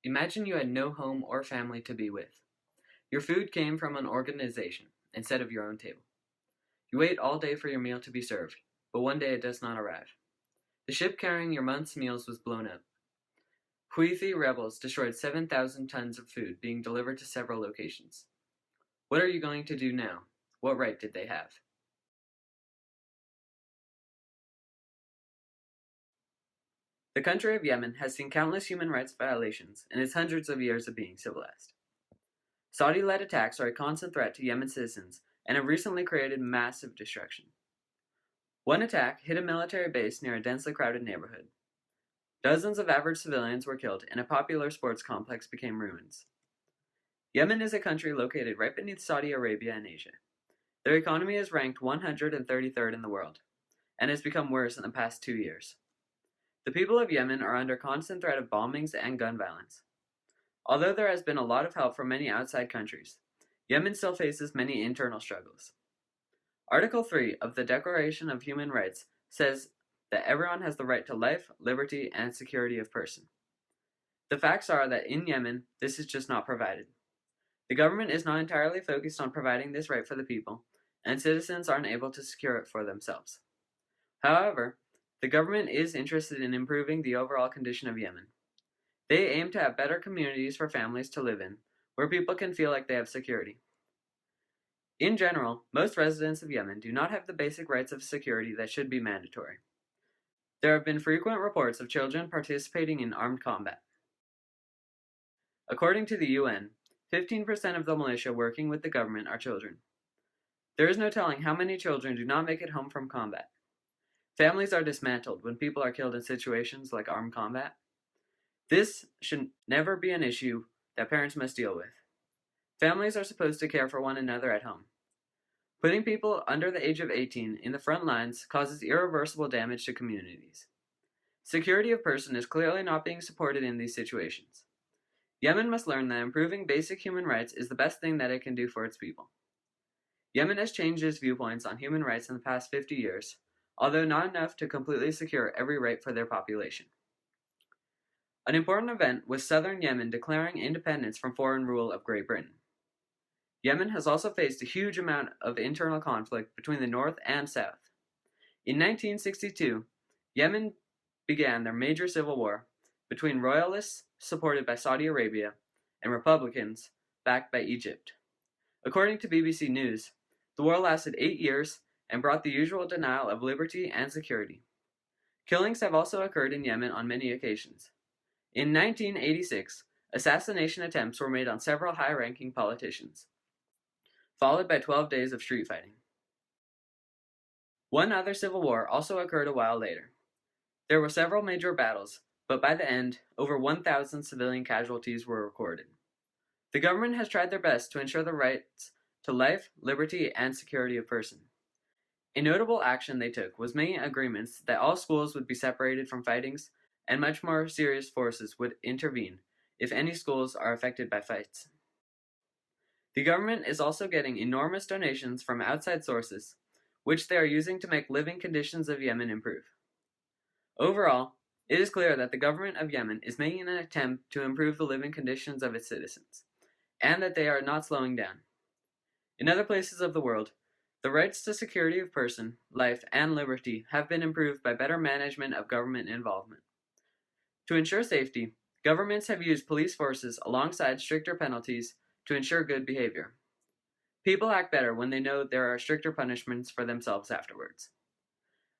Imagine you had no home or family to be with. Your food came from an organization instead of your own table. You wait all day for your meal to be served, but one day it does not arrive. The ship carrying your month's meals was blown up. Houthi rebels destroyed 7,000 tons of food being delivered to several locations. What are you going to do now? What right did they have? The country of Yemen has seen countless human rights violations in its hundreds of years of being civilized. Saudi-led attacks are a constant threat to Yemen citizens and have recently created massive destruction. One attack hit a military base near a densely crowded neighborhood. Dozens of average civilians were killed and a popular sports complex became ruins. Yemen is a country located right beneath Saudi Arabia and Asia. Their economy is ranked 133rd in the world, and has become worse in the past 2 years. The people of Yemen are under constant threat of bombings and gun violence. Although there has been a lot of help from many outside countries, Yemen still faces many internal struggles. Article 3 of the Declaration of Human Rights says that everyone has the right to life, liberty, and security of person. The facts are that in Yemen, this is just not provided. The government is not entirely focused on providing this right for the people, and citizens aren't able to secure it for themselves. However, the government is interested in improving the overall condition of Yemen. They aim to have better communities for families to live in, where people can feel like they have security. In general, most residents of Yemen do not have the basic rights of security that should be mandatory. There have been frequent reports of children participating in armed combat. According to the UN, 15% of the militia working with the government are children. There is no telling how many children do not make it home from combat. Families are dismantled when people are killed in situations like armed combat. This should never be an issue that parents must deal with. Families are supposed to care for one another at home. Putting people under the age of 18 in the front lines causes irreversible damage to communities. Security of person is clearly not being supported in these situations. Yemen must learn that improving basic human rights is the best thing that it can do for its people. Yemen has changed its viewpoints on human rights in the past 50 years, although not enough to completely secure every right for their population. An important event was southern Yemen declaring independence from foreign rule of Great Britain. Yemen has also faced a huge amount of internal conflict between the north and south. In 1962, Yemen began their major civil war between royalists supported by Saudi Arabia and Republicans backed by Egypt. According to BBC News, the war lasted 8 years and brought the usual denial of liberty and security. Killings have also occurred in Yemen on many occasions. In 1986, assassination attempts were made on several high-ranking politicians, followed by 12 days of street fighting. One other civil war also occurred a while later. There were several major battles, but by the end, over 1,000 civilian casualties were recorded. The government has tried their best to ensure the rights to life, liberty, and security of person. A notable action they took was making agreements that all schools would be separated from fightings and much more serious forces would intervene if any schools are affected by fights. The government is also getting enormous donations from outside sources, which they are using to make living conditions of Yemen improve. Overall, it is clear that the government of Yemen is making an attempt to improve the living conditions of its citizens, and that they are not slowing down. In other places of the world, the rights to security of person, life, and liberty have been improved by better management of government involvement. To ensure safety, governments have used police forces alongside stricter penalties to ensure good behavior. People act better when they know there are stricter punishments for themselves afterwards.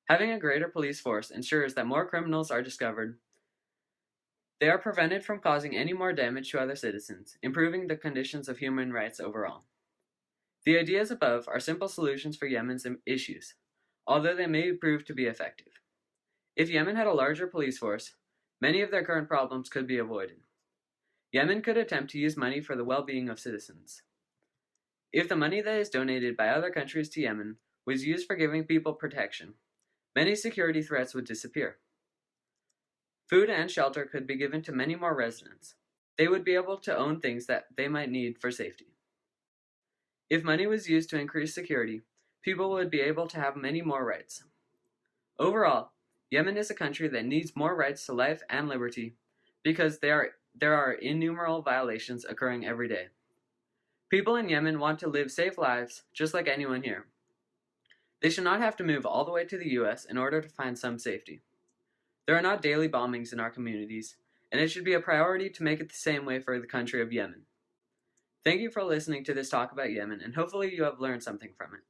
Having a greater police force ensures that more criminals are discovered. They are prevented from causing any more damage to other citizens, improving the conditions of human rights overall. The ideas above are simple solutions for Yemen's issues, although they may prove to be effective. If Yemen had a larger police force, many of their current problems could be avoided. Yemen could attempt to use money for the well-being of citizens. If the money that is donated by other countries to Yemen was used for giving people protection, many security threats would disappear. Food and shelter could be given to many more residents. They would be able to own things that they might need for safety. If money was used to increase security, people would be able to have many more rights. Overall, Yemen is a country that needs more rights to life and liberty because they are there are innumerable violations occurring every day. People in Yemen want to live safe lives just like anyone here. They should not have to move all the way to the US in order to find some safety. There are not daily bombings in our communities, and it should be a priority to make it the same way for the country of Yemen. Thank you for listening to this talk about Yemen, and hopefully you have learned something from it.